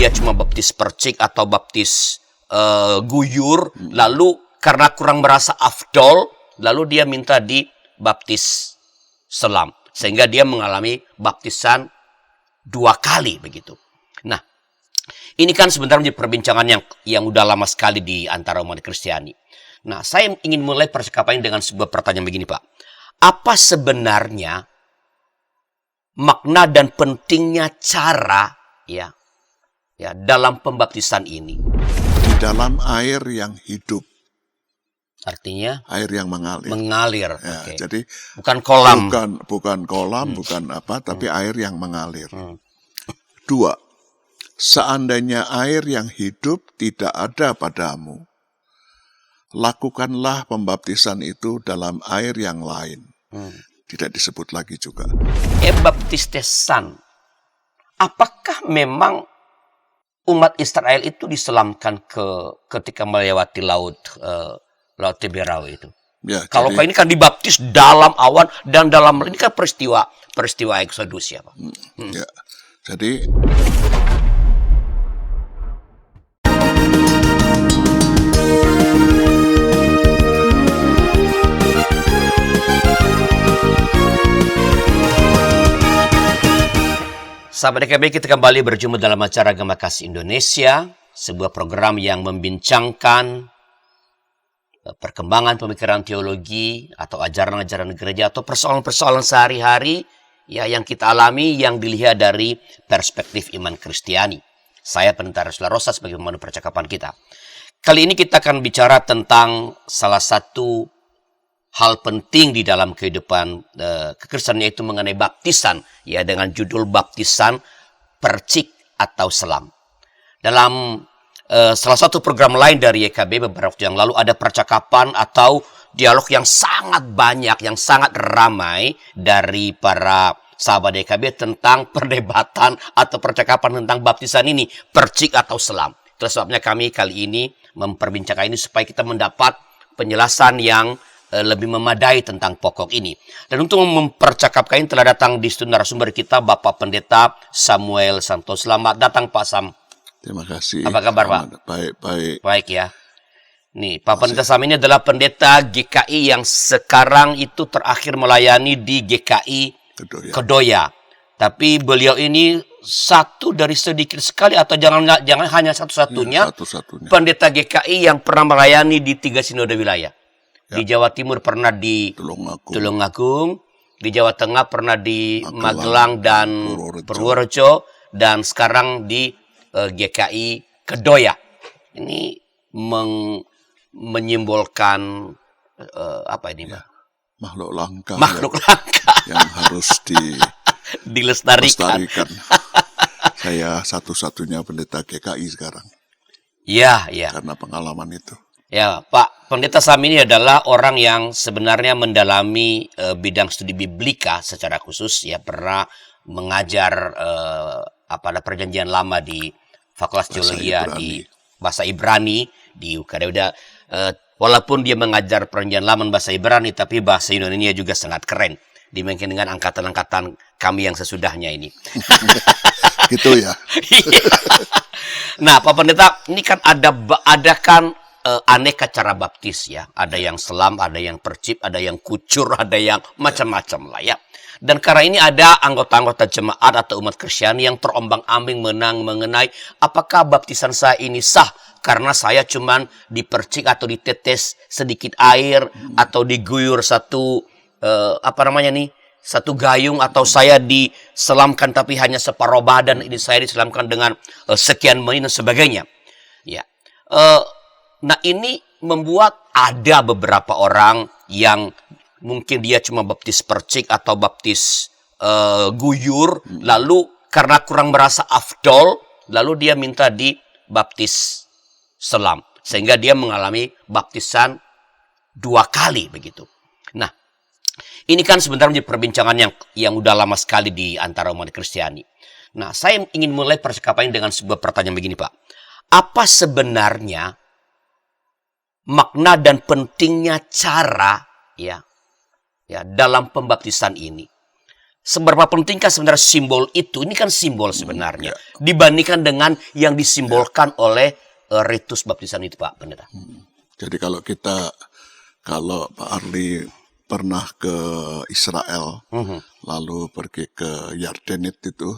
dia cuma baptis percik atau baptis guyur, lalu karena kurang merasa afdol, lalu dia minta dibaptis selam, sehingga dia mengalami baptisan 2 kali begitu. Nah, ini kan sebenarnya menjadi perbincangan yang udah lama sekali di antara umat Kristiani. Nah, saya ingin mulai percakapan dengan sebuah pertanyaan begini, Pak. Apa sebenarnya makna dan pentingnya cara ya dalam pembaptisan ini? Di dalam air yang hidup. Artinya air yang mengalir. Mengalir. Ya, okay. Jadi bukan kolam. Bukan kolam, bukan apa, tapi air yang mengalir. 2. Seandainya air yang hidup tidak ada padamu, lakukanlah pembaptisan itu dalam air yang lain. Tidak disebut lagi juga. Baptistesan. Apakah memang umat Israel itu diselamkan ketika melewati laut Tiberias itu? Ya, Kalau jadi, ini kan dibaptis dalam awan dan dalam ini kan peristiwa Exodus ya, Pak. Ya, jadi Sahabat DKB, kita kembali berjumpa dalam acara Gema Kasih Indonesia, sebuah program yang membincangkan perkembangan pemikiran teologi atau ajaran-ajaran gereja atau persoalan-persoalan sehari-hari ya yang kita alami yang dilihat dari perspektif iman Kristiani. Saya Pendeta Rusla Rosa sebagai pemandu percakapan kita. Kali ini kita akan bicara tentang salah satu hal penting di dalam kehidupan kekristenan, yaitu mengenai baptisan, ya, dengan judul baptisan percik atau selam. Dalam salah satu program lain dari YKB beberapa waktu yang lalu ada percakapan atau dialog yang sangat banyak, yang sangat ramai dari para sahabat YKB tentang perdebatan atau percakapan tentang baptisan ini, percik atau selam. Itulah sebabnya kami kali ini memperbincangkan ini supaya kita mendapat penjelasan yang lebih memadai tentang pokok ini. Dan untuk mempercakapkan ini telah datang di studio narasumber kita Bapak Pendeta Samuel Santos. Selamat datang Pak Sam. Terima kasih. Apa kabar Pak? Baik. Baik ya. Nih, Pak Pendeta Sam ini adalah pendeta GKI yang sekarang itu terakhir melayani di GKI Kedoya. Tapi beliau ini satu dari sedikit sekali atau jangan hanya satu-satunya pendeta GKI yang pernah melayani di 3 sinode wilayah. Di Jawa Timur pernah di Tulungagung, di Jawa Tengah pernah di Magelang dan Purworejo, dan sekarang di GKI Kedoya. Ini menyimbolkan apa ini, Pak? Makhluk langka. Yang harus dilestarikan. Saya satu-satunya pendeta GKI sekarang. Iya. Karena pengalaman itu. Ya, Pak Pendeta Sam ini adalah orang yang sebenarnya mendalami bidang studi biblika secara khusus, ya, pernah mengajar perjanjian lama di Fakultas Teologi di bahasa Ibrani di UKD. Walaupun dia mengajar perjanjian lama bahasa Ibrani, tapi bahasa Indonesia juga sangat keren dibandingkan dengan angkatan-angkatan kami yang sesudahnya ini. Gitu ya. Nah, Pak Pendeta, ini kan ada kan aneka cara baptis ya. Ada yang selam, ada yang percip, ada yang kucur, ada yang macam-macam lah ya. Dan karena ini ada anggota-anggota jemaat atau umat Kristiani yang terombang-ambing mengenai apakah baptisan saya ini sah karena saya cuman dipercik atau ditetes sedikit air atau diguyur satu satu gayung, atau saya diselamkan tapi hanya separuh badan, ini saya diselamkan dengan sekian menit dan sebagainya. Ya. Nah, ini membuat ada beberapa orang yang mungkin dia cuma baptis percik atau baptis guyur, lalu karena kurang merasa afdol, lalu dia minta dibaptis selam, sehingga dia mengalami baptisan 2 kali begitu. Nah, ini kan sebenarnya menjadi perbincangan yang udah lama sekali di antara umat Kristiani. Nah, saya ingin mulai percakapan dengan sebuah pertanyaan begini, Pak. Apa sebenarnya makna dan pentingnya cara ya dalam pembaptisan ini? seberapa pentingkah sebenarnya simbol itu? Ini kan simbol sebenarnya dibandingkan dengan yang disimbolkan oleh ritus baptisan itu, Pak Pendeta. Jadi kalau Pak Arli pernah ke Israel, lalu pergi ke Yardenit itu,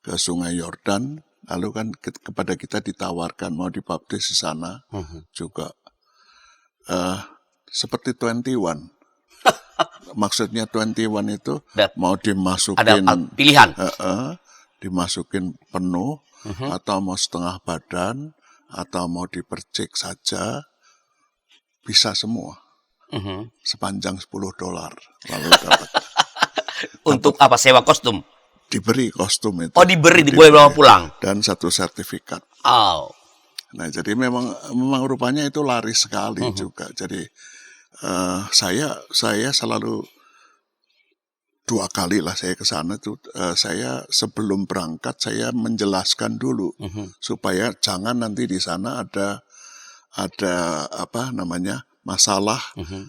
ke Sungai Yordan, lalu kan kepada kita ditawarkan mau dibaptis di sana juga. Seperti 21. Maksudnya 21 itu mau dimasukin Ada pilihan. Dimasukin penuh atau mau setengah badan atau mau dipercik saja, bisa semua. Sepanjang $10 lalu dapat. Untuk apa? Sewa kostum? Diberi kostum itu. Oh, boleh bawa pulang. Dan satu sertifikat. Oh. Nah, jadi memang rupanya itu laris sekali juga. Jadi saya selalu 2 kali lah saya ke sana tuh. Saya sebelum berangkat saya menjelaskan dulu supaya jangan nanti di sana ada masalah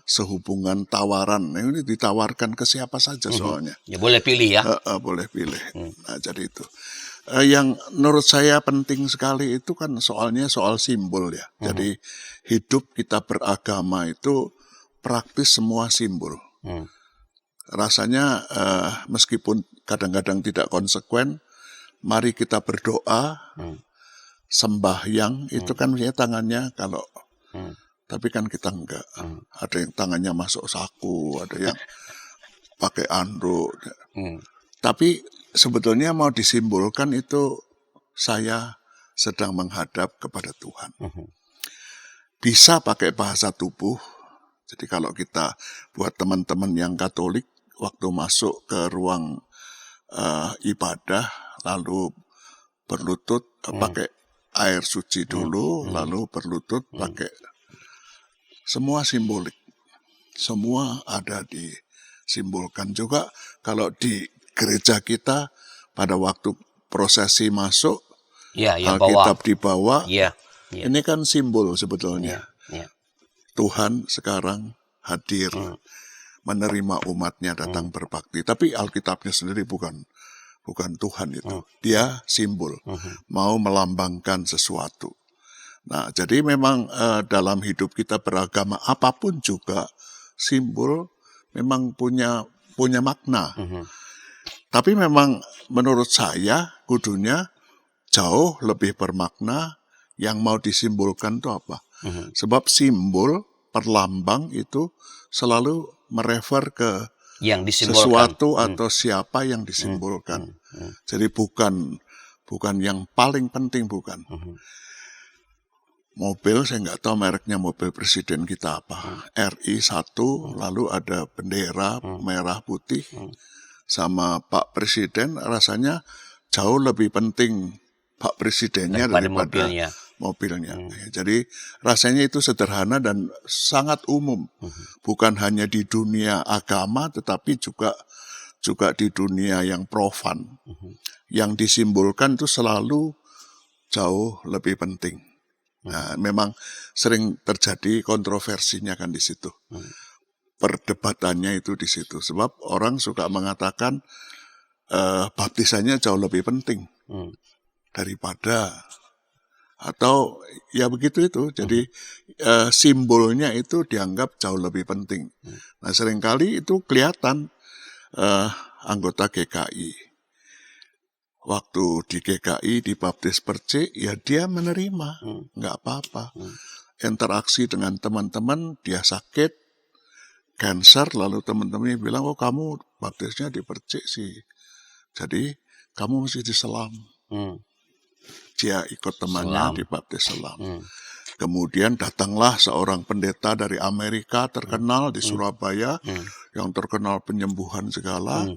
sehubungan tawaran. Nah, ini ditawarkan ke siapa saja soalnya. Ya boleh pilih ya. Boleh pilih. Nah, jadi itu. Yang menurut saya penting sekali itu kan soalnya soal simbol ya. Jadi hidup kita beragama itu praktis semua simbol. Rasanya meskipun kadang-kadang tidak konsekuen, mari kita berdoa, sembahyang, itu kan misalnya tangannya kalau, tapi kan kita enggak. Ada yang tangannya masuk saku, ada yang pakai anduk. Tapi sebetulnya mau disimbolkan itu saya sedang menghadap kepada Tuhan. Bisa pakai bahasa tubuh. Jadi kalau kita buat teman-teman yang Katolik, waktu masuk ke ruang ibadah, lalu berlutut, pakai air suci dulu, lalu berlutut pakai, semua simbolik. Semua ada disimbolkan juga. Kalau di gereja kita, pada waktu prosesi masuk, Alkitab dibawa, ini kan simbol sebetulnya. Tuhan sekarang hadir, menerima umatnya datang berbakti. Tapi Alkitabnya sendiri bukan Tuhan itu. Dia simbol, mau melambangkan sesuatu. Nah, jadi memang dalam hidup kita beragama apapun juga, simbol memang punya makna. Tapi memang menurut saya kudunya jauh lebih bermakna yang mau disimbolkan itu apa. Sebab simbol, perlambang itu selalu merefer ke yang sesuatu atau siapa yang disimbolkan. Jadi bukan yang paling penting, bukan. Mobil, saya nggak tahu mereknya mobil presiden kita apa. RI 1, lalu ada bendera merah putih. Sama Pak Presiden, rasanya jauh lebih penting Pak Presidennya daripada mobilnya. Jadi rasanya itu sederhana dan sangat umum. Bukan hanya di dunia agama, tetapi juga di dunia yang profan. Yang disimbolkan itu selalu jauh lebih penting. Nah, memang sering terjadi kontroversinya kan di situ. Perdebatannya itu di situ. Sebab orang suka mengatakan baptisannya jauh lebih penting daripada, atau ya begitu itu. Jadi simbolnya itu dianggap jauh lebih penting. Nah, seringkali itu kelihatan anggota GKI. Waktu di GKI dibaptis percik, ya dia menerima, nggak apa-apa. Interaksi dengan teman-teman, dia sakit, cancer, lalu teman-temannya bilang, oh kamu baptisnya dipercik sih. Jadi kamu mesti diselam. Dia ikut temannya dibaptis selam. Kemudian datanglah seorang pendeta dari Amerika terkenal di Surabaya, yang terkenal penyembuhan segala.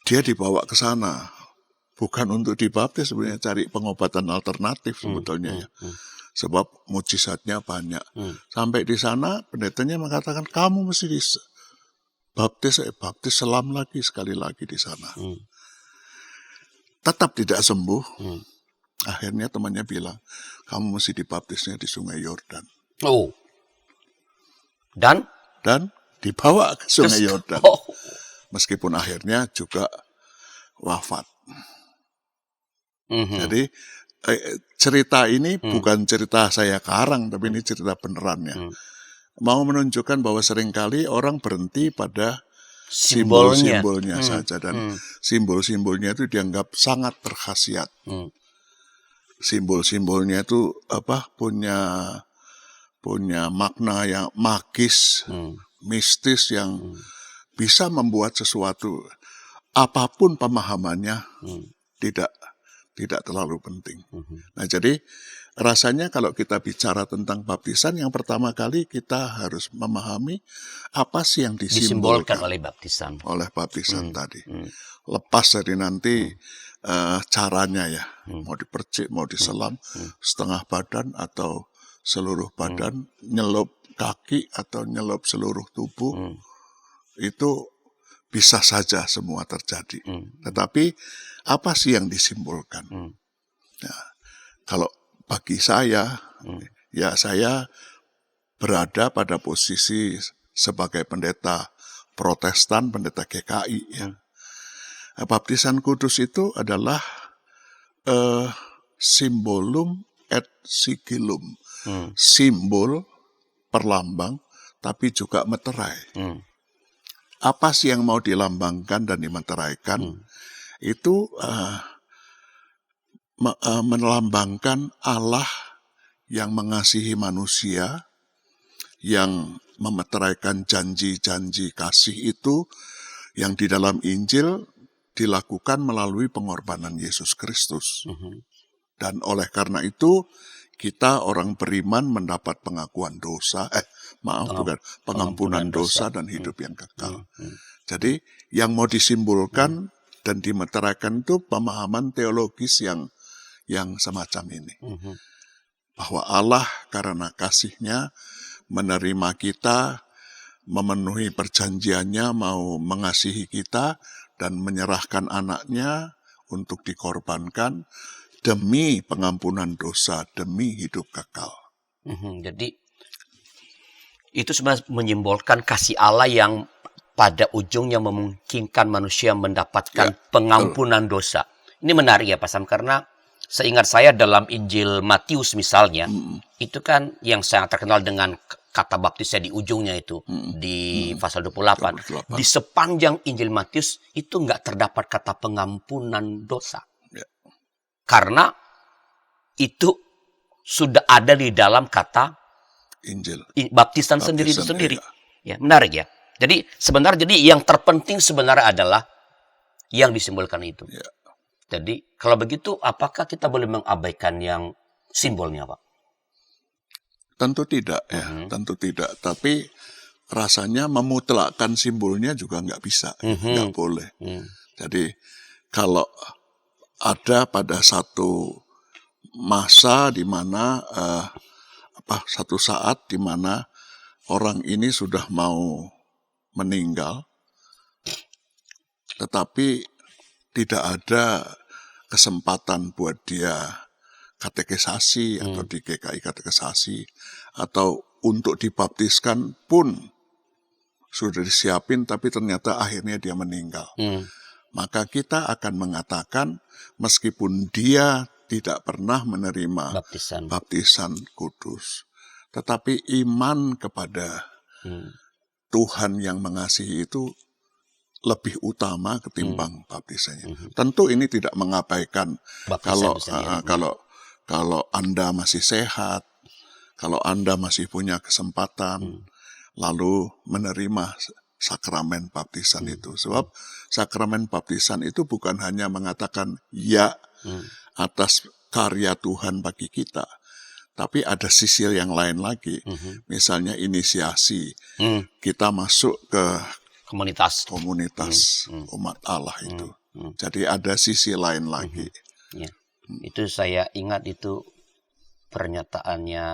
Dia dibawa ke sana. Bukan untuk dibaptis, sebenarnya cari pengobatan alternatif sebetulnya ya. Sebab mujizatnya banyak. Sampai di sana pendetanya mengatakan kamu mesti baptis selam lagi sekali lagi di sana. Tetap tidak sembuh. Akhirnya temannya bilang, kamu mesti dibaptisnya di Sungai Yordan. Dan dibawa ke Sungai Yordan. meskipun akhirnya juga wafat. Mhm. Jadi cerita ini bukan cerita saya karang, tapi ini cerita benerannya. Mau menunjukkan bahwa seringkali orang berhenti pada Simbolnya. simbol-simbolnya saja, dan simbol-simbolnya itu dianggap sangat berkhasiat. Simbol-simbolnya itu punya makna yang magis, mistis, yang bisa membuat sesuatu, apapun pemahamannya, tidak terlalu penting. Nah, jadi rasanya kalau kita bicara tentang baptisan, yang pertama kali kita harus memahami apa sih yang Disimbolkan disimbolkan oleh baptisan. tadi. Lepas dari nanti caranya ya, mau dipercik, mau diselam, setengah badan atau seluruh badan, nyelup kaki atau nyelup seluruh tubuh, itu bisa saja semua terjadi. Tetapi apa sih yang disimbolkan? Nah, kalau bagi saya, ya saya berada pada posisi sebagai pendeta Protestan, pendeta GKI. Ya. Baptisan kudus itu adalah simbolum et sigillum, simbol, perlambang, tapi juga meterai. Apa sih yang mau dilambangkan dan dimeteraikan? Itu melambangkan Allah yang mengasihi manusia, yang memeteraikan janji-janji kasih itu, yang di dalam Injil dilakukan melalui pengorbanan Yesus Kristus. Dan oleh karena itu, kita orang beriman mendapat pengakuan dosa, pengampunan dosa dan hidup yang kekal. Jadi yang mau disimbolkan dan dimeteraikan itu pemahaman teologis yang semacam ini. Bahwa Allah karena kasih-Nya menerima kita, memenuhi perjanjiannya, mau mengasihi kita, dan menyerahkan anaknya untuk dikorbankan demi pengampunan dosa, demi hidup kekal. Jadi itu sebenarnya menyimbolkan kasih Allah yang pada ujungnya memungkinkan manusia mendapatkan pengampunan dosa. Ini menarik ya Pak Sam, karena seingat saya dalam Injil Matius misalnya, itu kan yang sangat terkenal dengan kata baptisnya di ujungnya itu, di pasal 28. Di sepanjang Injil Matius itu nggak terdapat kata pengampunan dosa. Karena itu sudah ada di dalam kata Injil. Baptisan sendiri. Ya, menarik ya. Jadi sebenarnya yang terpenting sebenarnya adalah yang disimbolkan itu. Ya. Jadi kalau begitu apakah kita boleh mengabaikan yang simbolnya, Pak? Tentu tidak ya, tentu tidak. Tapi rasanya memutlakkan simbolnya juga nggak bisa, nggak boleh. Jadi kalau ada pada satu masa di mana satu saat di mana orang ini sudah mau meninggal, tetapi tidak ada kesempatan buat dia katekisasi atau di GKI katekisasi, atau untuk dibaptiskan pun sudah disiapin, tapi ternyata akhirnya dia meninggal. Maka kita akan mengatakan meskipun dia tidak pernah menerima baptisan kudus, tetapi iman kepada Tuhan yang mengasihi itu lebih utama ketimbang baptisannya. Tentu ini tidak mengabaikan kalau Anda masih sehat, kalau Anda masih punya kesempatan, lalu menerima sakramen baptisan itu. Sebab sakramen baptisan itu bukan hanya mengatakan ya atas karya Tuhan bagi kita, tapi ada sisi yang lain lagi. Misalnya inisiasi, kita masuk ke komunitas umat Allah itu. Jadi ada sisi lain lagi. Ya. Itu saya ingat itu pernyataannya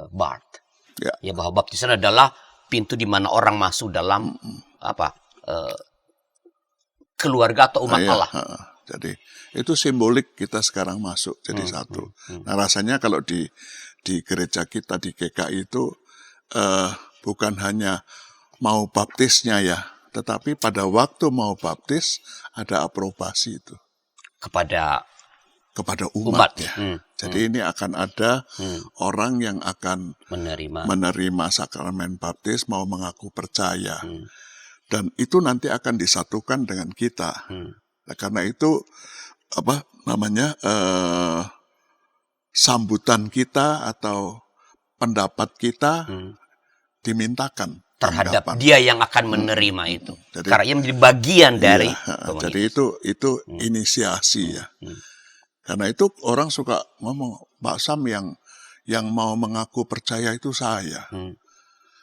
Barth. Ya, bahwa baptisan adalah pintu di mana orang masuk dalam keluarga atau umat Allah. Jadi itu simbolik kita sekarang masuk jadi satu. Nah rasanya kalau di gereja kita di GKI itu bukan hanya mau baptisnya ya, tetapi pada waktu mau baptis ada aprobasi itu kepada kepada umat. umat ya. Jadi ini akan ada orang yang akan menerima sakramen baptis, mau mengaku percaya. Dan itu nanti akan disatukan dengan kita. Nah, karena itu sambutan kita atau pendapat kita dimintakan terhadap dia yang akan menerima itu. Jadi, karena ia menjadi bagian dari komunitas. Jadi itu inisiasi ya. Karena itu orang suka ngomong, Pak Sam yang mau mengaku percaya itu saya.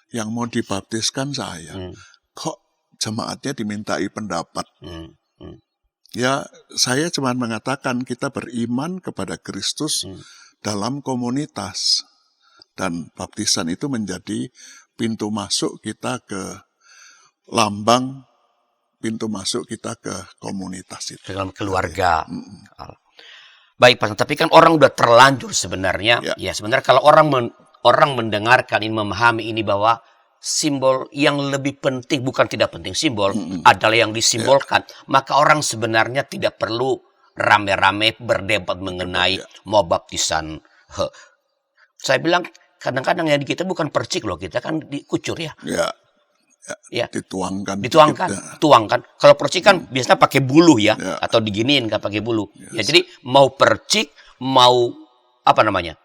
Yang mau dibaptiskan saya. Kok jemaatnya dimintai pendapat? Ya, saya cuma mengatakan kita beriman kepada Kristus dalam komunitas. Dan baptisan itu menjadi pintu masuk kita ke lambang, pintu masuk kita ke komunitas itu. Dalam keluarga. Baik, Pak, tapi kan orang udah terlanjur sebenarnya. Ya sebenarnya kalau orang mendengarkan ini, memahami ini bahwa simbol yang lebih penting, bukan tidak penting, simbol adalah yang disimbolkan. Maka orang sebenarnya tidak perlu rame-rame berdebat mengenai mau baptisan. Saya bilang kadang-kadang yang kita bukan percik loh, kita kan dikucur ya. Ya. Tuangkan. Kalau percik kan biasanya pakai bulu ya, atau diginiin kan pakai bulu. Ya, jadi mau percik, mau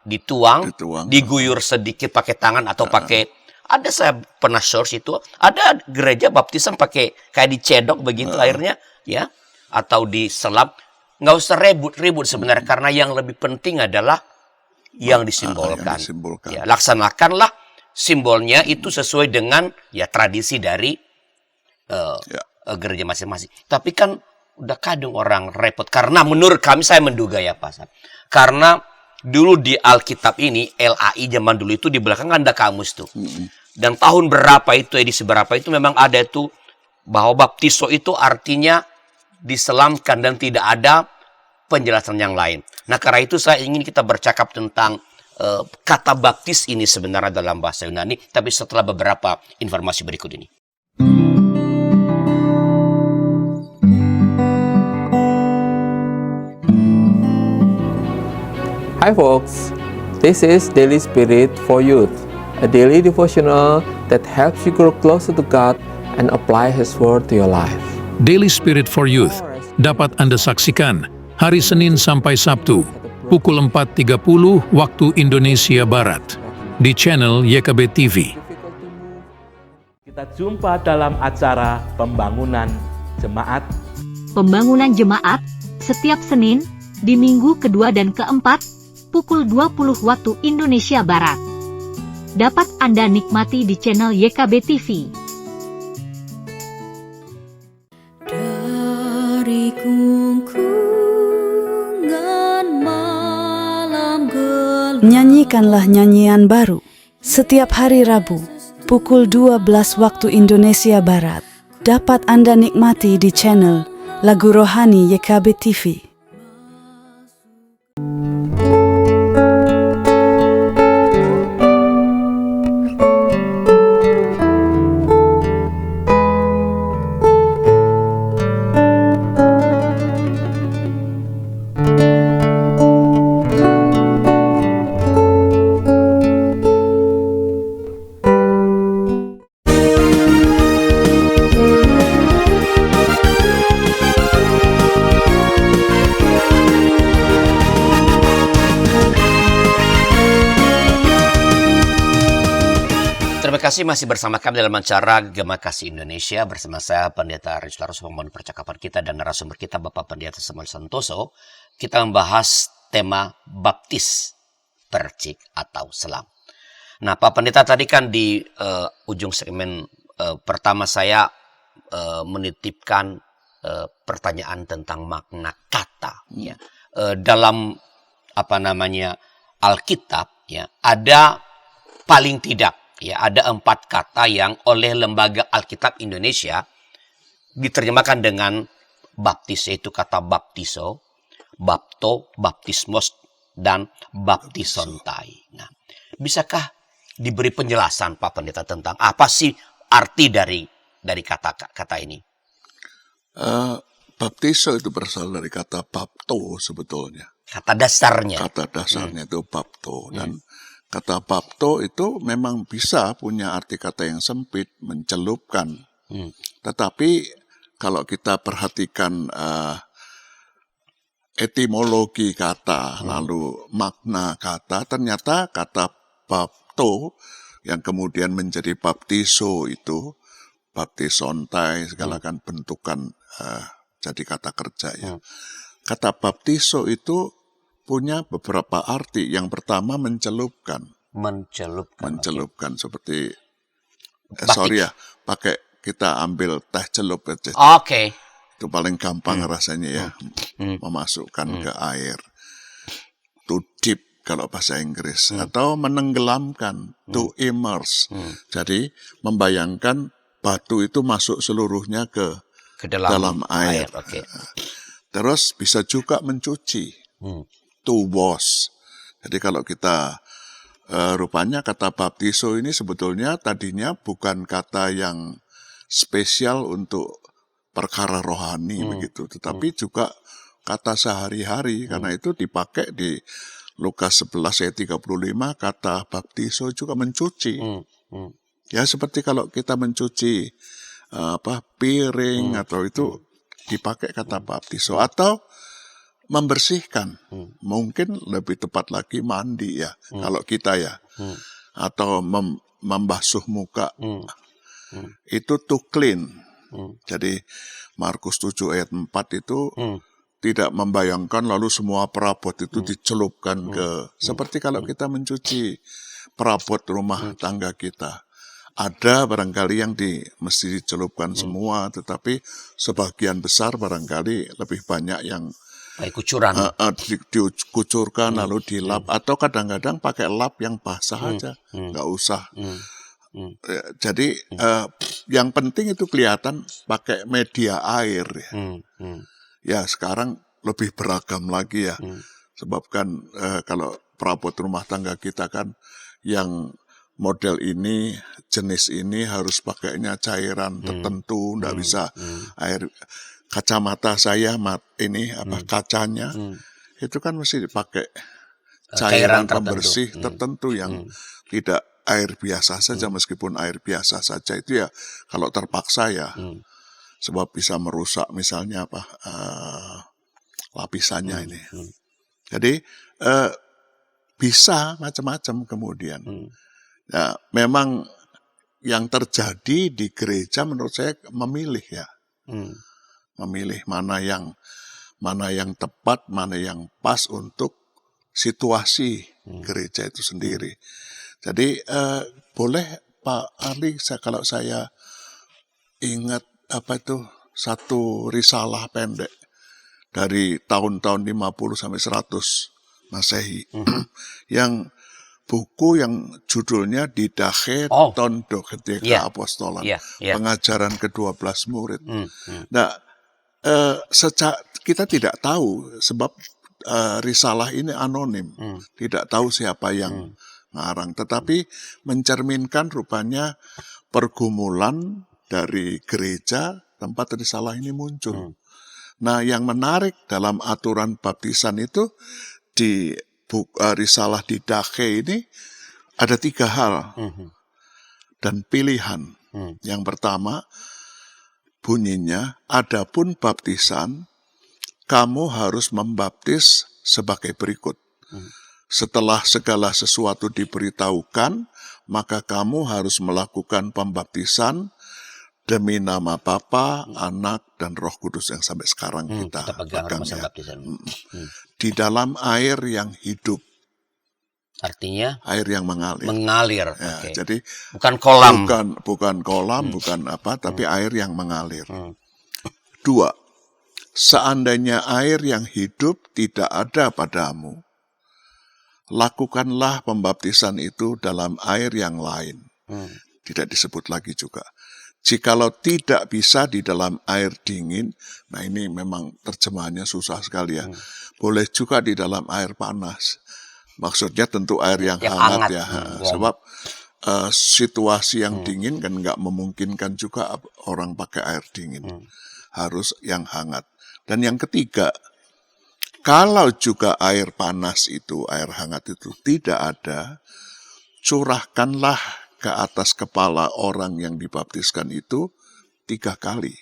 dituang, diguyur sedikit pakai tangan atau pakai. Ada saya pernah source itu, ada gereja baptisan pakai kayak dicedok begitu airnya, ya, atau diselap. Nggak usah ribut sebenarnya, karena yang lebih penting adalah yang disimbolkan. Ya, laksanakanlah simbolnya itu sesuai dengan tradisi dari gereja masing-masing. Tapi kan udah kadang orang repot, karena menurut kami, saya menduga ya Pak Sam, karena dulu di Alkitab ini, LAI zaman dulu itu di belakang ada kamus tuh. Dan tahun berapa itu, edisi berapa itu memang ada itu bahwa baptiso itu artinya diselamkan dan tidak ada penjelasan yang lain. Nah, karena itu saya ingin kita bercakap tentang kata baptis ini sebenarnya dalam bahasa Yunani, tapi setelah beberapa informasi berikut ini. Hi folks, this is Daily Spirit for Youth, a daily devotional that helps you grow closer to God and apply His Word to your life. Daily Spirit for Youth dapat Anda saksikan hari Senin sampai Sabtu pukul 4.30 waktu Indonesia Barat di channel YKB TV. Kita jumpa dalam acara Pembangunan Jemaat. Pembangunan Jemaat setiap Senin di minggu kedua dan keempat pukul 20 waktu Indonesia Barat. Dapat Anda nikmati di channel YKB TV. Dari gungkungan malam gelap, nyanyikanlah nyanyian baru setiap hari Rabu pukul 12 waktu Indonesia Barat. Dapat Anda nikmati di channel Lagu Rohani YKB TV. Terima kasih masih bersama kami dalam acara Gema Kasih Indonesia bersama saya Pendeta Aris Larus, membangun percakapan kita, dan narasumber kita Bapak Pendeta Samuel Santoso. Kita membahas tema baptis, percik atau selam. Nah, Pak Pendeta, tadi kan di ujung segmen pertama saya menitipkan pertanyaan tentang makna kata. Ya. Dalam Alkitab, ya, ada paling tidak ada 4 kata yang oleh Lembaga Alkitab Indonesia diterjemahkan dengan baptis, yaitu kata baptiso, bapto, baptismos, dan baptisontai. Nah, bisakah diberi penjelasan Pak Pendeta tentang apa sih arti dari dari kata ini? Baptiso itu berasal dari kata bapto sebetulnya. Kata dasarnya. Kata dasarnya itu bapto. Dan kata bapto itu memang bisa punya arti kata yang sempit, mencelupkan. Tetapi kalau kita perhatikan etimologi kata, lalu makna kata, ternyata kata bapto yang kemudian menjadi baptiso itu, baptisontai, segala kan bentukan jadi kata kerja ya. Kata baptiso itu punya beberapa arti. Yang pertama mencelupkan. Mencelupkan seperti pakai kita ambil teh celup aja. Oke. Itu paling gampang rasanya ya, memasukkan ke air. To dip kalau bahasa Inggris, atau menenggelamkan, to immerse. Jadi membayangkan batu itu masuk seluruhnya ke dalam air. Okay. Terus bisa juga mencuci, to wash. Jadi kalau kita rupanya kata baptiso ini sebetulnya tadinya bukan kata yang spesial untuk perkara rohani begitu, tetapi juga kata sehari-hari, karena itu dipakai di Lukas 11 ayat 35, kata baptiso juga mencuci. Ya seperti kalau kita mencuci piring atau itu dipakai kata baptiso, atau membersihkan, mungkin lebih tepat lagi mandi ya, kalau kita ya, atau membasuh muka, itu to clean. Jadi Markus 7 ayat 4 itu tidak membayangkan lalu semua perabot itu dicelupkan ke, seperti kalau kita mencuci perabot rumah tangga kita. Ada barangkali yang mesti dicelupkan semua, tetapi sebagian besar barangkali lebih banyak yang kucuran. Dikucurkan lalu dilap, atau kadang-kadang pakai lap yang basah aja, nggak usah. Jadi yang penting itu kelihatan pakai media air. Ya sekarang lebih beragam lagi ya, sebabkan kalau perabot rumah tangga kita kan yang model ini, jenis ini harus pakainya cairan tertentu, nggak bisa air. Kacamata saya kacanya itu kan mesti dipakai cairan pembersih tertentu yang tidak air biasa saja, meskipun air biasa saja itu ya kalau terpaksa ya, sebab bisa merusak misalnya lapisannya ini. Jadi bisa macam-macam kemudian. Ya, memang yang terjadi di gereja menurut saya memilih ya, memilih mana yang tepat, mana yang pas untuk situasi gereja itu sendiri. Jadi boleh Pak Ali, kalau saya ingat satu risalah pendek dari tahun-tahun 50 sampai 100 Masehi yang buku yang judulnya Didache ton Dogmatika Apostolan, pengajaran ke-12 murid. Nah, kita tidak tahu sebab risalah ini anonim, tidak tahu siapa yang ngarang, tetapi mencerminkan rupanya pergumulan dari gereja tempat risalah ini muncul. Nah, yang menarik dalam aturan baptisan itu di risalah Didache ini ada 3 hal dan pilihan. Yang pertama bunyinya, adapun baptisan kamu harus membaptis sebagai berikut. Setelah segala sesuatu diberitahukan, maka kamu harus melakukan pembaptisan demi nama Bapa, Anak, dan Roh Kudus yang sampai sekarang kita pegang ya. Di dalam air yang hidup. Artinya? Air yang mengalir. Mengalir. Ya, Okay. jadi bukan kolam. Bukan kolam, bukan tapi air yang mengalir. 2. Seandainya air yang hidup tidak ada padamu, lakukanlah pembaptisan itu dalam air yang lain. Tidak disebut lagi juga. Jikalau tidak bisa di dalam air dingin, nah ini memang terjemahannya susah sekali ya. Boleh juga di dalam air panas. Maksudnya tentu air yang hangat ya. Sebab situasi yang dingin kan nggak memungkinkan juga orang pakai air dingin. Harus yang hangat. Dan yang ketiga, kalau juga air panas itu, air hangat itu tidak ada, curahkanlah ke atas kepala orang yang dibaptiskan itu 3 kali.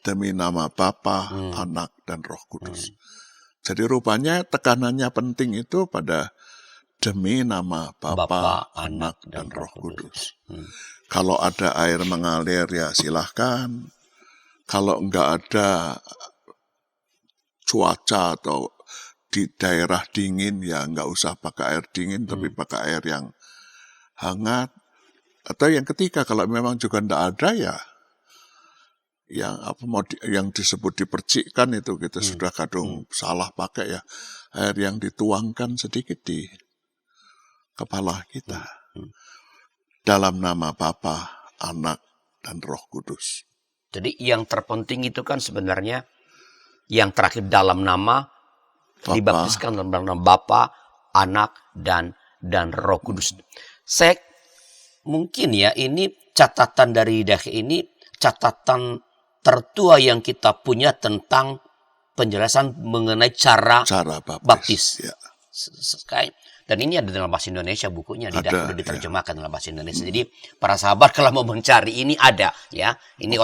Demi nama Bapa, Anak, dan Roh Kudus. Jadi rupanya tekanannya penting itu pada demi nama Bapa, Anak, dan Roh Kudus. Kalau ada air mengalir ya silahkan. Kalau enggak ada cuaca atau di daerah dingin ya enggak usah pakai air dingin, tapi pakai air yang hangat. Atau yang ketiga, kalau memang juga enggak ada ya yang yang disebut dipercikkan itu kita sudah kadung salah pakai ya, air yang dituangkan sedikit di kepala kita. Dalam nama Bapa, Anak, dan Roh Kudus. Jadi yang terpenting itu kan sebenarnya yang terakhir dalam nama Bapa. Dibaptiskan dalam nama Bapa, Anak, dan Roh Kudus. Saya mungkin ya ini catatan dari Daki ini catatan tertua yang kita punya tentang penjelasan mengenai cara baptis. Ya. Dan ini ada dalam bahasa Indonesia bukunya, sudah diterjemahkan dalam bahasa Indonesia. Jadi para sahabat kalau mau mencari ini ada ya. Ini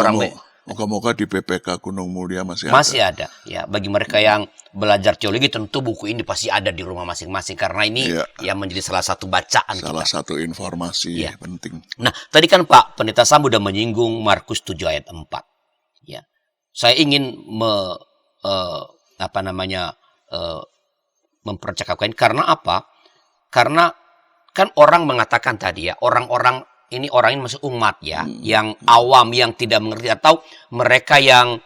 moga-moga di PPK Gunung Mulia masih ada. Ya, bagi mereka yang belajar teologi tentu buku ini pasti ada di rumah masing-masing karena ini yang menjadi salah satu bacaan salah kita. Satu informasi penting. Nah, tadi kan Pak Pendeta Sam sudah menyinggung Markus 7 ayat 4. Ya. Saya ingin mempercakapkan karena apa? Karena kan orang mengatakan tadi ya, orang-orang ini masuk umat ya, yang awam, yang tidak mengerti, atau mereka yang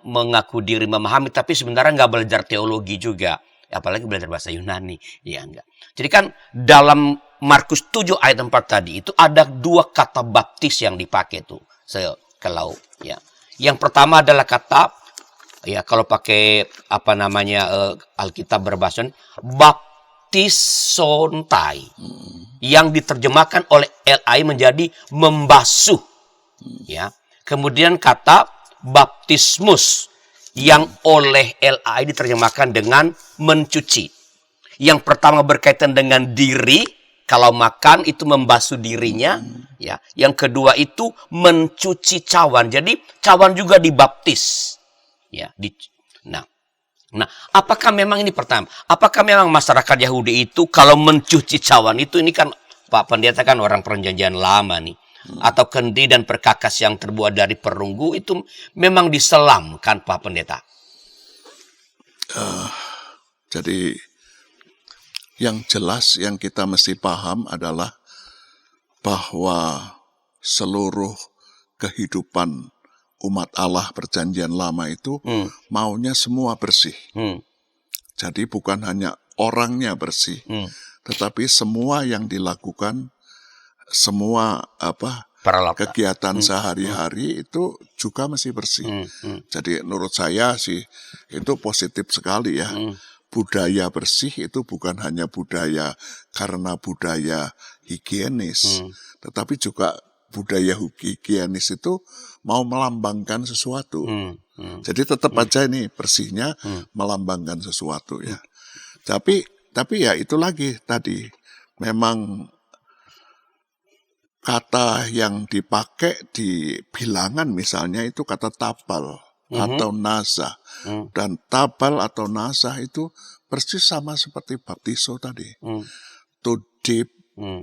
mengaku diri memahami, tapi sebenarnya nggak belajar teologi juga, apalagi belajar bahasa Yunani, ya enggak. Jadi kan dalam Markus 7 ayat 4 tadi itu ada 2 kata baptis yang dipakai tuh, kalau ya. Yang pertama adalah kata, ya kalau pakai Alkitab berbahasa baptisontai, yang diterjemahkan oleh LI menjadi membasuh, ya. Kemudian kata baptismus yang oleh LI diterjemahkan dengan mencuci. Yang pertama berkaitan dengan diri, kalau makan itu membasuh dirinya, ya. Yang kedua itu mencuci cawan. Jadi cawan juga dibaptis, ya. Nah, apakah memang ini pertama? Apakah memang masyarakat Yahudi itu kalau mencuci cawan itu, ini kan Pak Pendeta kan orang perjanjian lama nih, atau kendi dan perkakas yang terbuat dari perunggu itu memang diselam kan Pak Pendeta? Jadi yang jelas yang kita mesti paham adalah bahwa seluruh kehidupan umat Allah perjanjian lama itu maunya semua bersih. Jadi bukan hanya orangnya bersih, tetapi semua yang dilakukan, semua kegiatan sehari-hari itu juga mesti bersih. Jadi menurut saya sih itu positif sekali ya. Budaya bersih itu bukan hanya budaya karena budaya higienis, tetapi juga budaya higienis itu mau melambangkan sesuatu. Jadi tetap aja ini bersihnya melambangkan sesuatu ya. Tapi ya itu lagi tadi, memang kata yang dipakai di bilangan misalnya itu kata tabal atau nazah. Dan tabal atau nazah itu persis sama seperti baptiso tadi. To dip,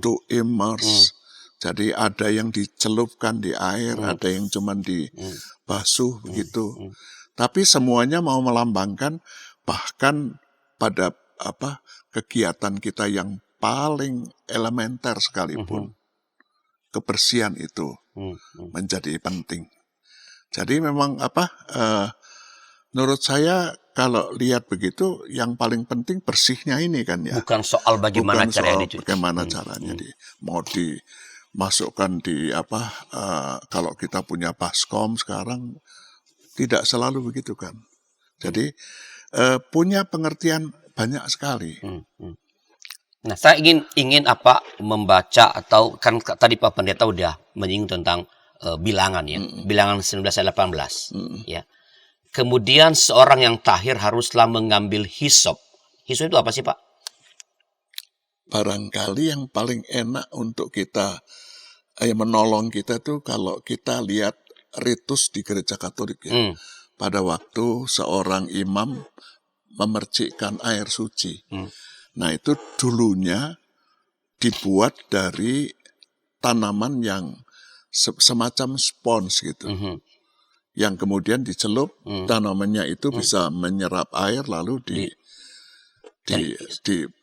to immerse. Jadi ada yang dicelupkan di air, ada yang cuma dibasuh begitu. Tapi semuanya mau melambangkan, bahkan pada kegiatan kita yang paling elementer sekalipun, kebersihan itu menjadi penting. Jadi memang menurut saya kalau lihat begitu, yang paling penting bersihnya ini kan ya. Bukan soal bagaimana caranya dicuci. Bagaimana caranya mau dimasukkan di kalau kita punya baskom sekarang tidak selalu begitu kan. Jadi punya pengertian banyak sekali. Nah, saya ingin apa membaca atau kan tadi Pak Pendeta udah menyinggung tentang bilangan ya, bilangan 19 ayat 18 ya. Kemudian seorang yang tahir haruslah mengambil hisop. Hisop itu apa sih Pak? Barangkali yang paling enak untuk kita, yang menolong kita tuh kalau kita lihat ritus di gereja Katolik ya. Pada waktu seorang imam memercikkan air suci. Nah itu dulunya dibuat dari tanaman yang semacam spons gitu. Yang kemudian dicelup, tanamannya itu bisa menyerap air lalu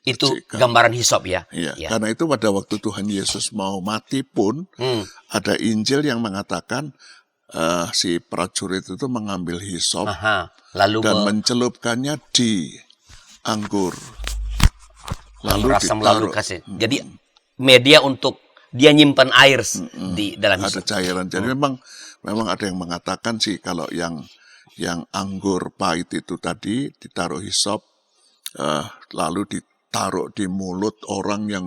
Itu gambaran hisop ya. Iya, Ya. karena itu pada waktu Tuhan Yesus mau mati pun ada Injil yang mengatakan si prajurit itu mengambil hisop Lalu dan mencelupkannya di anggur. rasam ditaruh. lalu kasih. Jadi media untuk dia nyimpan air di dalam Ada hisop. cairan. Jadi memang ada yang mengatakan sih kalau yang anggur pahit itu tadi ditaruh hisop lalu ditaruh di mulut orang yang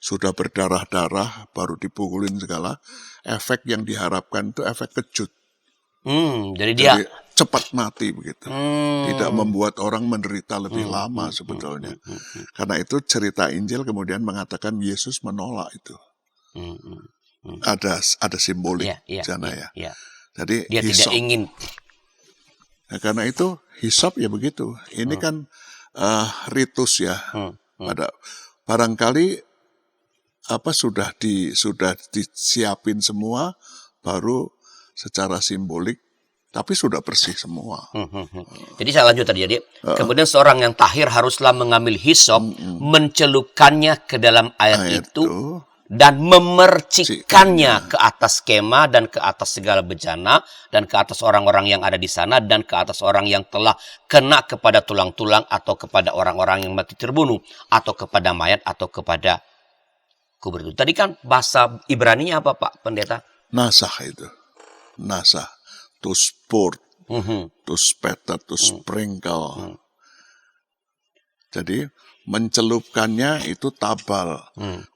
sudah berdarah-darah baru dipukulin segala, efek yang diharapkan itu efek kejut. Jadi dia Jadi cepat mati begitu. Tidak membuat orang menderita lebih lama sebetulnya. Karena itu cerita Injil kemudian mengatakan Yesus menolak itu. Ada simbolik di sana ya. Jadi dia tidak hisop. ingin. Nah, karena itu hisop ya begitu. Ini kan ritus ya. Pada barangkali sudah disiapin semua baru secara simbolik tapi sudah bersih semua. Jadi saya lanjut tadi. Jadi kemudian seorang yang tahir haruslah mengambil hisop, mencelupkannya ke dalam air itu dan memercikkannya ke atas kemah dan ke atas segala bejana dan ke atas orang-orang yang ada di sana dan ke atas orang yang telah kena kepada tulang-tulang atau kepada orang-orang yang mati terbunuh atau kepada mayat atau kepada kubur itu. Tadi kan bahasa Ibraninya apa Pak Pendeta? Nasah itu. Nasah. To sport. To spatter. To sprinkle. Jadi mencelupkannya itu tabal.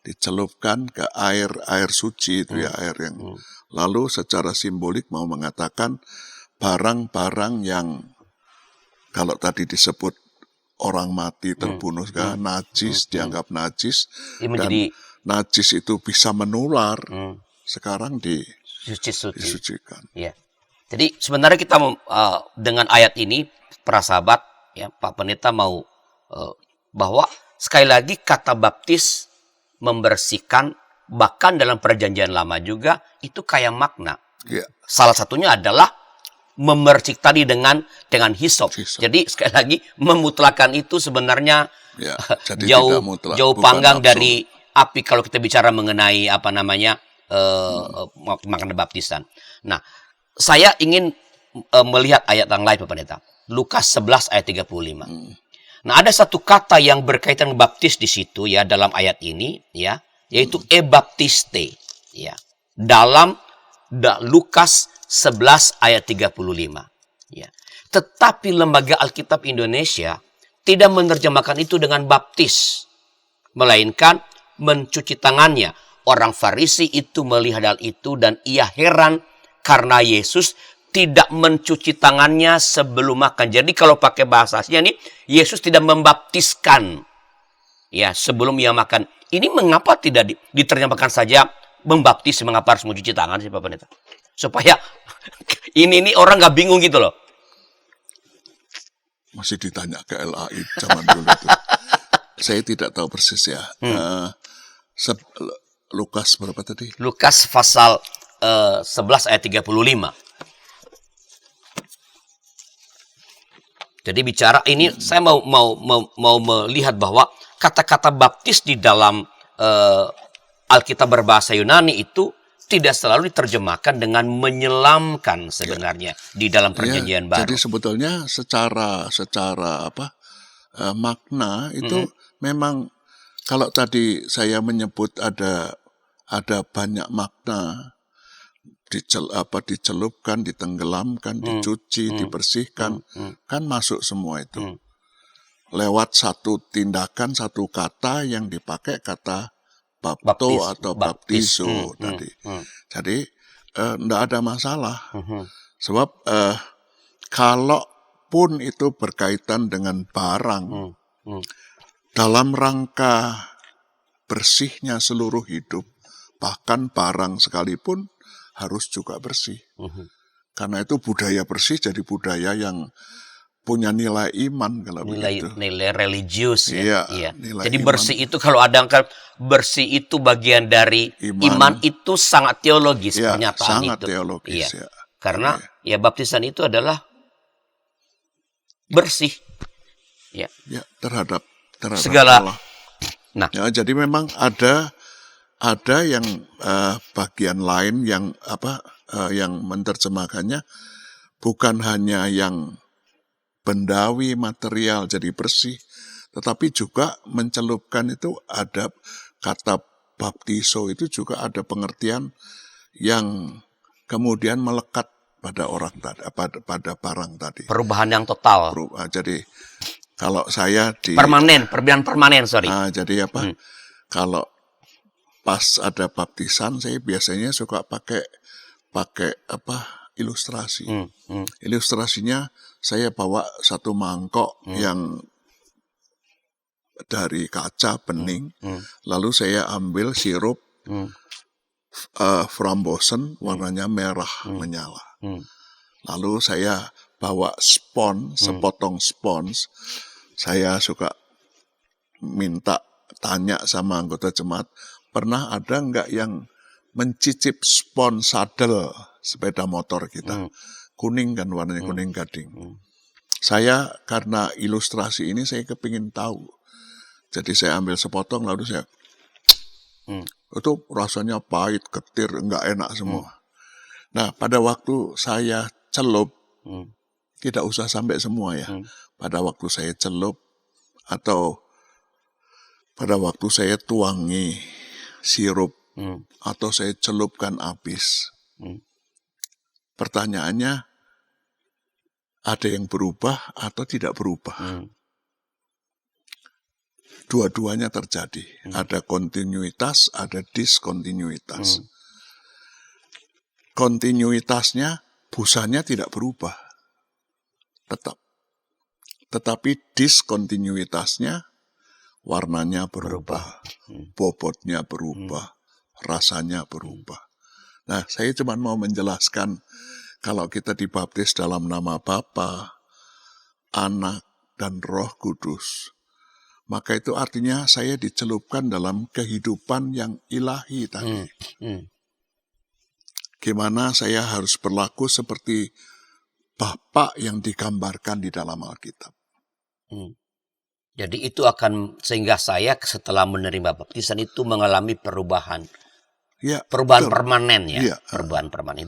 Dicelupkan ke air suci itu ya, air yang lalu secara simbolik mau mengatakan barang-barang yang kalau tadi disebut orang mati terbunuh segala najis, dianggap najis dan najis itu bisa menular. Sekarang disucikan. Ya. Jadi sebenarnya kita dengan ayat ini para sahabat ya Pak Pendeta mau bahwa sekali lagi kata baptis membersihkan, bahkan dalam perjanjian lama juga itu kayak makna. Ya. Salah satunya adalah memercik tadi dengan hisop. Jadi sekali lagi memutlakan itu sebenarnya jadi jauh panggang dari api kalau kita bicara mengenai makna baptisan. Nah, saya ingin melihat ayat yang lain Pak Pendeta. Lukas 11 ayat 35. Nah, ada satu kata yang berkaitan baptis di situ ya dalam ayat ini ya, yaitu ebaptiste ya. Dalam Lukas 11 ayat 35 ya. Tetapi Lembaga Alkitab Indonesia tidak menerjemahkan itu dengan baptis, melainkan mencuci tangannya. Orang Farisi itu melihat hal itu dan ia heran karena Yesus tidak mencuci tangannya sebelum makan. Jadi kalau pakai bahasa aslinya nih, Yesus tidak membaptiskan ya sebelum ia makan. Ini mengapa tidak diterjemahkan saja membaptis, mengapa harus mencuci tangan sih Pak Pendeta? Supaya ini orang nggak bingung gitu loh. Masih ditanya ke LAI zaman dulu itu. Saya tidak tahu persis ya. Lukas berapa tadi? Lukas pasal 11 ayat 35. Jadi bicara ini saya mau melihat bahwa kata-kata baptis di dalam Alkitab berbahasa Yunani itu tidak selalu diterjemahkan dengan menyelamkan sebenarnya di dalam perjanjian baru. Jadi sebetulnya secara makna itu memang kalau tadi saya menyebut ada banyak makna dicelupkan, ditenggelamkan, dicuci, dibersihkan, kan masuk semua itu. lewat satu tindakan, satu kata yang dipakai kata bapto Baptis, atau baptis. baptiso tadi. Jadi enggak ada masalah. Sebab kalaupun itu berkaitan dengan barang, dalam rangka bersihnya seluruh hidup, bahkan barang sekalipun harus juga bersih. Karena itu budaya bersih jadi budaya yang punya nilai iman kalau begitu. Nilai religius Iya, ya. Iya. nilai Jadi iman. bersih itu kalau ada kan bersih itu bagian dari iman itu sangat teologis Ya, pernyataan sangat itu. teologis Iya. ya. Karena ya baptisan itu adalah bersih. Ya. Ya, terhadap Segala. Allah. Nah, Ya, jadi memang ada yang bagian lain yang yang menerjemahkannya bukan hanya yang bendawi material jadi bersih, tetapi juga mencelupkan itu ada kata baptiso itu juga ada pengertian yang kemudian melekat pada orang tadi, pada barang tadi. perubahan yang total. Jadi kalau saya Perubahan permanen, sorry. jadi kalau pas ada baptisan saya biasanya suka pakai ilustrasi. Ilustrasinya saya bawa satu mangkok yang dari kaca bening, lalu saya ambil sirup frambozen warnanya merah menyala. Lalu saya bawa sepotong spons. Saya suka tanya sama anggota jemaat, pernah ada nggak yang mencicip spons sadel sepeda motor kita? Kuning kan, warnanya kuning gading. Saya karena ilustrasi ini saya kepingin tahu. Jadi saya ambil sepotong lalu saya itu rasanya pahit, ketir, nggak enak semua. Nah, pada waktu saya celup, tidak usah sampai semua ya. Pada waktu saya celup atau pada waktu saya tuangi sirup atau saya celupkan habis. Pertanyaannya, ada yang berubah atau tidak berubah? Dua-duanya terjadi. Ada kontinuitas, ada diskontinuitas. Kontinuitasnya, busanya tidak berubah. Tetap. Tetapi diskontinuitasnya, warnanya berubah, bobotnya berubah, rasanya berubah. Nah, saya cuma mau menjelaskan, kalau kita dibaptis dalam nama Bapa, Anak, dan Roh Kudus, maka itu artinya saya dicelupkan dalam kehidupan yang ilahi tadi. Gimana saya harus berlaku seperti Bapa yang digambarkan di dalam Alkitab. Jadi itu akan, sehingga saya setelah menerima baptisan itu mengalami perubahan. Ya, Perubahan betul. permanen ya. Iya. Perubahan permanen.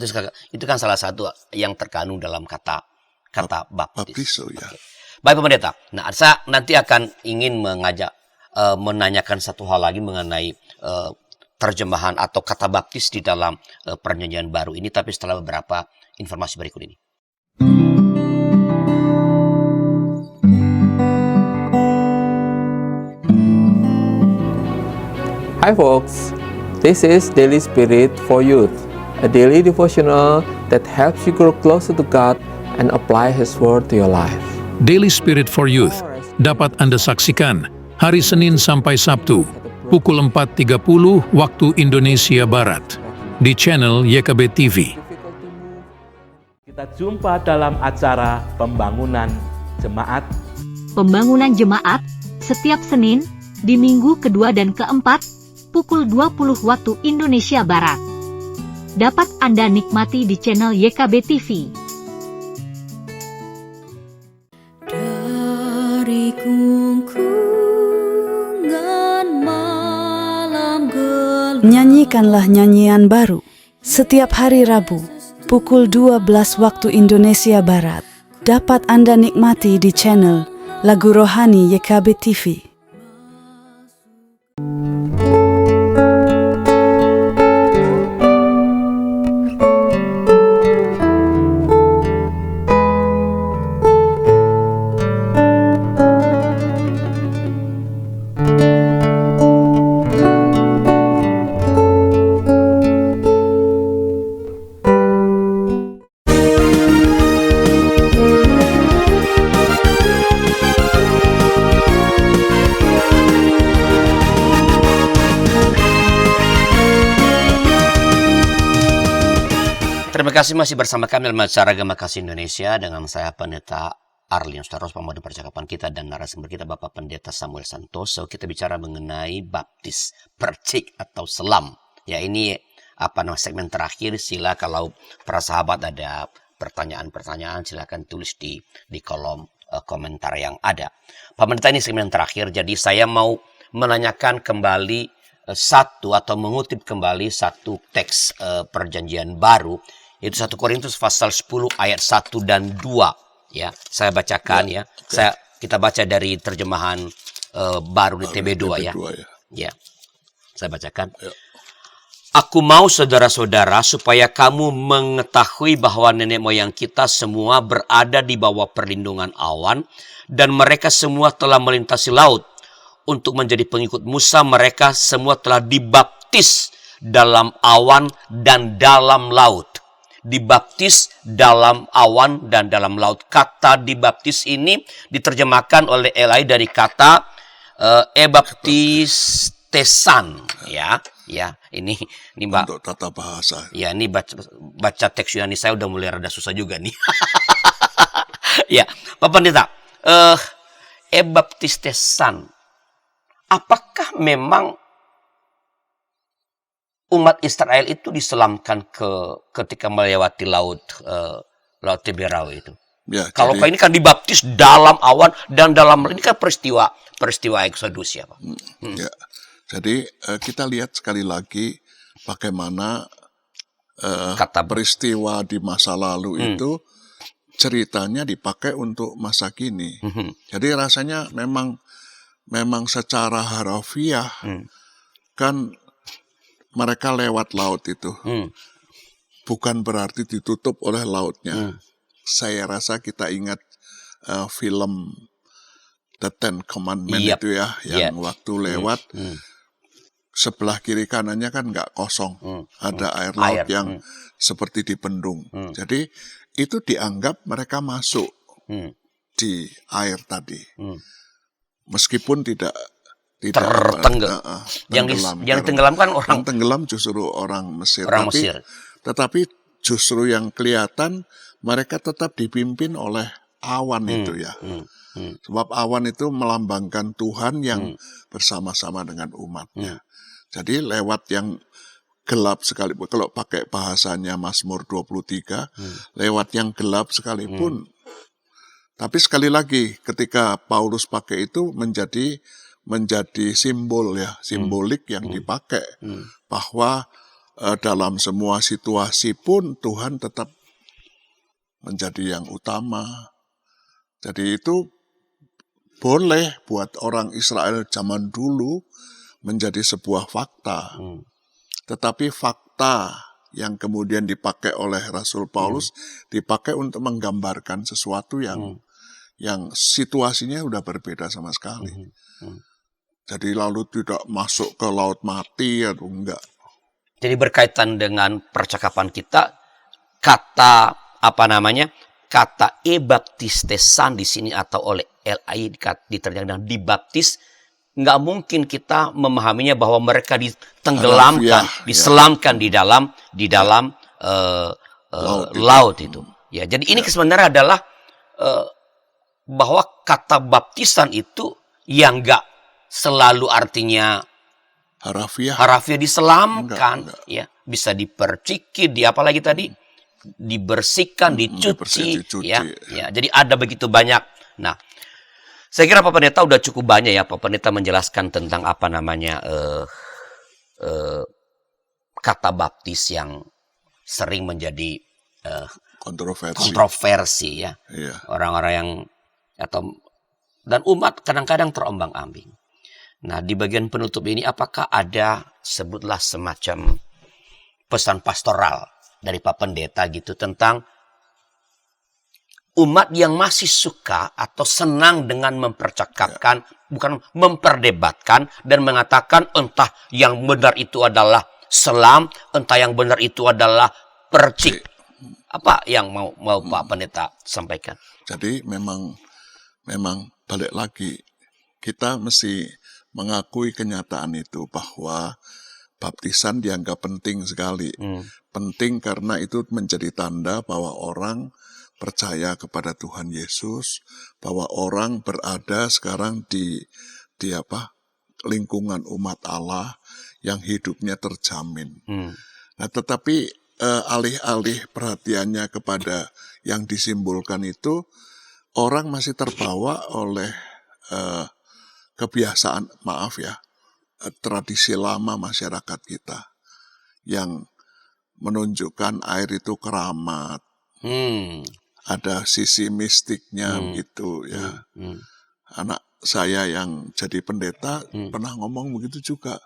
Itu kan salah satu yang terkandung dalam kata baptis. Baptiso, ya. Oke. Baik Pak Pendeta. Nah, saya nanti akan ingin menanyakan satu hal lagi mengenai terjemahan atau kata baptis di dalam perjanjian baru ini, tapi setelah beberapa informasi berikut ini. Hi folks, this is Daily Spirit for Youth, a daily devotional that helps you grow closer to God and apply His Word to your life. Daily Spirit for Youth dapat Anda saksikan hari Senin sampai Sabtu pukul 4.30 waktu Indonesia Barat di channel YKB TV. Kita jumpa dalam acara pembangunan jemaat. Pembangunan jemaat setiap Senin di minggu kedua dan keempat pukul 20 waktu Indonesia Barat. Dapat Anda nikmati di channel YKB TV. Dari kungkungan malam gelap. Nyanyikanlah nyanyian baru setiap hari Rabu pukul 12 waktu Indonesia Barat. Dapat Anda nikmati di channel Lagu Rohani YKB TV. terima kasih masih bersama kami dalam acara Gema Kasih Indonesia dengan saya Pendeta Arlin Staros, pemandu percakapan kita, dan narasumber kita Bapak Pendeta Samuel Santoso. Kita bicara mengenai baptis, percik atau selam. Ya, ini segmen terakhir. Sila kalau para sahabat ada pertanyaan-pertanyaan silakan tulis di kolom komentar yang ada. Pak Pendeta, ini segmen terakhir. Jadi saya mau menanyakan kembali atau mengutip kembali satu teks perjanjian baru, yaitu 1 Korintus pasal 10 ayat 1 dan 2. Ya, saya bacakan ya. Kita baca dari terjemahan baru di TB2 ya. Ya. Saya bacakan. Ya. Aku mau saudara-saudara supaya kamu mengetahui bahwa nenek moyang kita semua berada di bawah perlindungan awan dan mereka semua telah melintasi laut. Untuk menjadi pengikut Musa, mereka semua telah dibaptis dalam awan dan dalam laut. Dibaptis dalam awan dan dalam laut. Kata dibaptis ini diterjemahkan oleh Eli dari kata ebaptistesan, ya. Ya, ini Mbak. Untuk tata bahasa. Ya, ini baca teks Yunani saya udah mulai rada susah juga nih. Ya, Pak Pendeta, ebaptistesan. Apakah memang umat Israel itu diselamkan ketika melewati laut Tiberawe itu? Ya, Kalau jadi, ini kan dibaptis dalam awan dan dalam, ini kan peristiwa Exodus ya, Pak. Ya, jadi kita lihat sekali lagi bagaimana peristiwa di masa lalu itu ceritanya dipakai untuk masa kini. Jadi rasanya memang secara harafiah kan mereka lewat laut itu. Bukan berarti ditutup oleh lautnya. Saya rasa kita ingat film The Ten Commandments itu ya, yang waktu lewat sebelah kiri kanannya kan nggak kosong. Ada air laut yang seperti dibendung. Jadi itu dianggap mereka masuk di air tadi. Meskipun tidak tenggelam. Yang tenggelam kan orang. Yang tenggelam justru orang Mesir. Mesir. Tetapi justru yang kelihatan mereka tetap dipimpin oleh awan itu ya. Sebab awan itu melambangkan Tuhan yang bersama-sama dengan umatnya. Jadi lewat yang gelap sekalipun, kalau pakai bahasanya Mazmur 23, lewat yang gelap sekalipun. Tapi sekali lagi ketika Paulus pakai itu menjadi simbol ya, simbolik yang dipakai bahwa dalam semua situasi pun Tuhan tetap menjadi yang utama. Jadi itu boleh buat orang Israel zaman dulu menjadi sebuah fakta. Tetapi fakta yang kemudian dipakai oleh Rasul Paulus dipakai untuk menggambarkan sesuatu yang situasinya udah berbeda sama sekali. Jadi lalu tidak masuk ke laut mati atau enggak. Jadi berkaitan dengan percakapan kita, kata ebaptistesan di sini atau oleh LI diterjemahkan dibaptis, nggak mungkin kita memahaminya bahwa mereka ditenggelamkan, diselamkan di dalam laut itu. Ya, jadi ini sebenarnya adalah bahwa kata baptisan itu yang nggak selalu artinya harafiah diselamkan. Enggak. Ya, bisa diperciki, apalagi tadi dibersihkan, dicuci. Ya, jadi ada begitu banyak. Nah, saya kira Pak Pendeta udah cukup banyak ya Pak Pendeta menjelaskan tentang kata baptis yang sering menjadi kontroversi ya. Iya. Orang-orang yang dan umat kadang-kadang terombang-ambing. Nah, di bagian penutup ini apakah ada sebutlah semacam pesan pastoral dari Pak Pendeta gitu tentang umat yang masih suka atau senang dengan mempercakapkan, bukan memperdebatkan dan mengatakan entah yang benar itu adalah selam, entah yang benar itu adalah percik. Apa yang mau Pak Pendeta sampaikan? Jadi memang balik lagi kita mesti mengakui kenyataan itu bahwa baptisan dianggap penting sekali. Penting karena itu menjadi tanda bahwa orang percaya kepada Tuhan Yesus, bahwa orang berada sekarang di lingkungan umat Allah yang hidupnya terjamin. Nah, tetapi alih-alih perhatiannya kepada yang disimbolkan itu, orang masih terbawa oleh kebiasaan, tradisi lama masyarakat kita yang menunjukkan air itu keramat. Ada sisi mistiknya gitu ya. Anak saya yang jadi pendeta pernah ngomong begitu juga.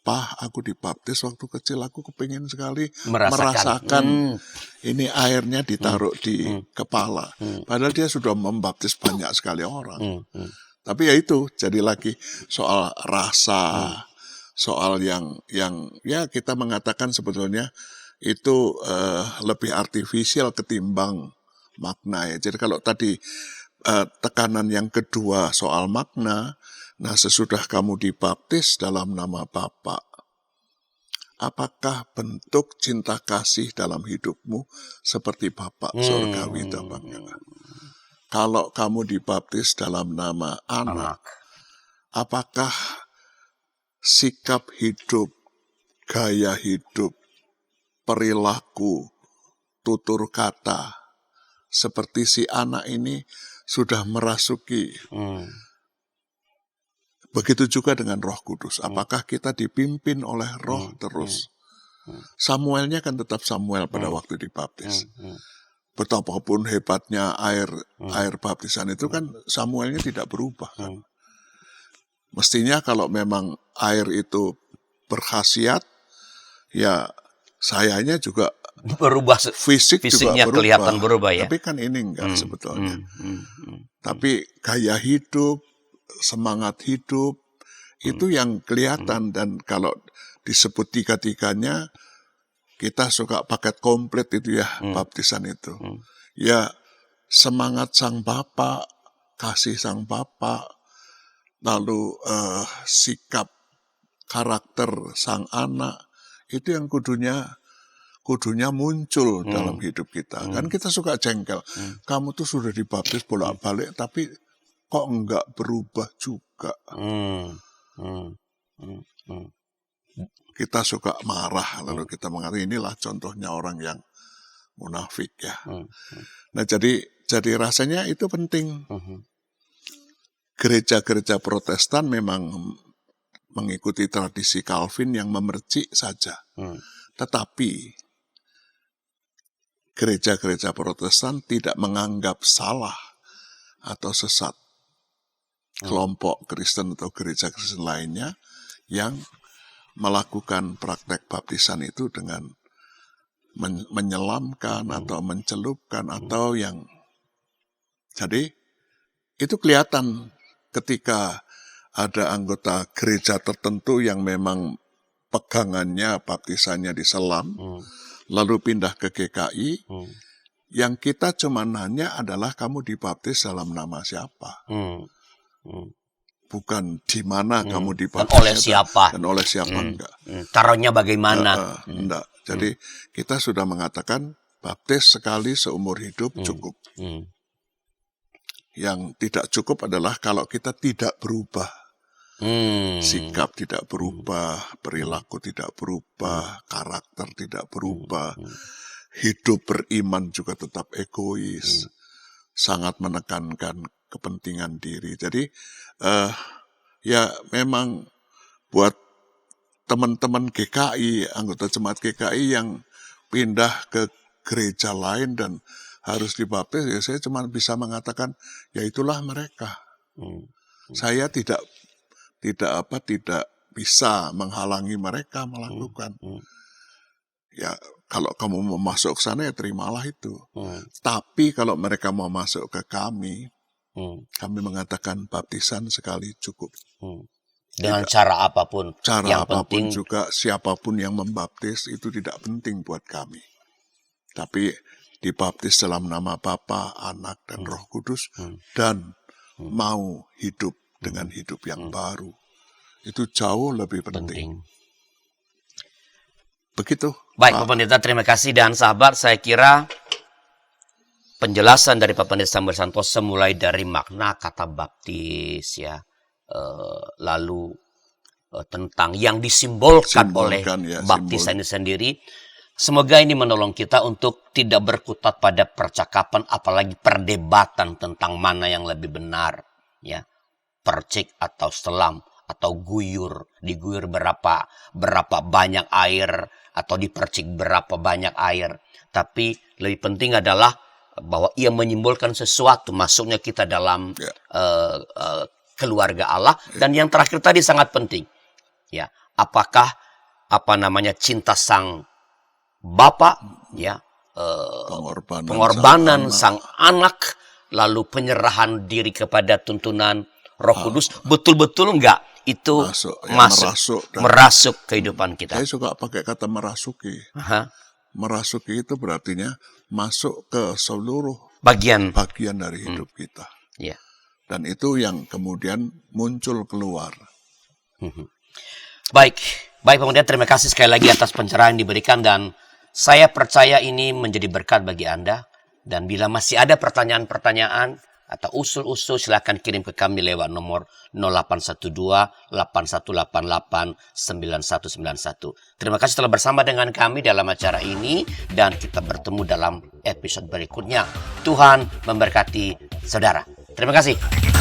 Pak, aku dibaptis waktu kecil, aku kepingin sekali merasakan ini airnya ditaruh di kepala. Padahal dia sudah membaptis banyak sekali orang. Tapi ya itu, jadi lagi soal rasa, soal yang ya kita mengatakan sebetulnya itu lebih artifisial ketimbang makna ya. Jadi kalau tadi tekanan yang kedua soal makna, nah sesudah kamu dibaptis dalam nama Bapa, apakah bentuk cinta kasih dalam hidupmu seperti Bapa surgawi itu apa enggak? Kalau kamu dibaptis dalam nama anak, apakah sikap hidup, gaya hidup, perilaku, tutur kata seperti si anak ini sudah merasuki? Begitu juga dengan Roh Kudus. Apakah kita dipimpin oleh Roh terus? Samuelnya kan tetap Samuel pada waktu dibaptis. Betapapun hebatnya air baptisan itu kan Samuelnya tidak berubah kan. Mestinya kalau memang air itu berkhasiat, ya sayanya juga berubah, fisiknya juga kelihatan berubah ya. Tapi kan ini enggak sebetulnya. Tapi gaya hidup, semangat hidup itu yang kelihatan. Dan kalau disebut tiga-tiganya, kita suka paket komplit itu ya, baptisan itu. Ya semangat Sang Bapa, kasih Sang Bapa, lalu sikap karakter Sang Anak, itu yang kudunya muncul dalam hidup kita. Kan kita suka jengkel. Kamu tuh sudah dibaptis bolak-balik, tapi kok enggak berubah juga. Kita suka marah, lalu kita mengatakan inilah contohnya orang yang munafik ya. Nah jadi rasanya itu penting. Gereja-gereja Protestan memang mengikuti tradisi Calvin yang memercik saja. Tetapi gereja-gereja Protestan tidak menganggap salah atau sesat kelompok Kristen atau gereja Kristen lainnya yang melakukan praktek baptisan itu dengan menyelamkan atau mencelupkan atau yang. Jadi itu kelihatan ketika ada anggota gereja tertentu yang memang pegangannya baptisannya diselam, lalu pindah ke GKI, yang kita cuma nanya adalah kamu dibaptis dalam nama siapa? Bukan di mana kamu dibaptis. Dan oleh siapa? Dan oleh siapa enggak. Caranya bagaimana? Enggak. Jadi kita sudah mengatakan baptis sekali seumur hidup cukup. Yang tidak cukup adalah kalau kita tidak berubah. Sikap tidak berubah, perilaku tidak berubah, karakter tidak berubah, hidup beriman juga tetap egois, sangat menekankan kepentingan diri. Jadi ya memang buat teman-teman GKI, anggota jemaat GKI yang pindah ke gereja lain dan harus dibaptis, ya saya cuma bisa mengatakan ya itulah mereka. Saya tidak bisa menghalangi mereka melakukan. Ya kalau kamu mau masuk ke sana ya terimalah itu. Tapi kalau mereka mau masuk ke kami mengatakan baptisan sekali cukup. Dengan cara apapun. Cara yang apapun penting juga, siapapun yang membaptis itu tidak penting buat kami. Tapi dibaptis dalam nama Bapa, Anak, dan Roh Kudus, dan mau hidup dengan hidup yang baru. Itu jauh lebih penting. Begitu. Baik, Pak Pendeta, terima kasih. Dan sahabat, saya kira penjelasan dari Pak Pendeta Samuel Santoso mulai dari makna kata baptis, ya, lalu tentang yang disimbolkan oleh ya, baptisan ini sendiri. Semoga ini menolong kita untuk tidak berkutat pada percakapan, apalagi perdebatan tentang mana yang lebih benar, ya, percik atau selam atau guyur, diguyur berapa banyak air atau dipercik berapa banyak air. Tapi lebih penting adalah bahwa ia menyimbolkan sesuatu, masuknya kita dalam keluarga Allah. Dan yang terakhir tadi sangat penting, ya, apakah cinta sang Bapa, ya, pengorbanan sang anak, lalu penyerahan diri kepada tuntunan Roh Kudus, betul-betul enggak itu merasuk kehidupan kita. Saya suka pakai kata merasuki. Merasuki itu berartinya masuk ke seluruh bagian dari hidup kita. Yeah. Dan itu yang kemudian muncul keluar. Baik, pemirsa, terima kasih sekali lagi atas pencerahan yang diberikan, dan saya percaya ini menjadi berkat bagi Anda. Dan bila masih ada pertanyaan-pertanyaan atau usul-usul, silakan kirim ke kami lewat nomor 0812-8188-9191. Terima kasih telah bersama dengan kami dalam acara ini, dan kita bertemu dalam episode berikutnya. Tuhan memberkati saudara. Terima kasih.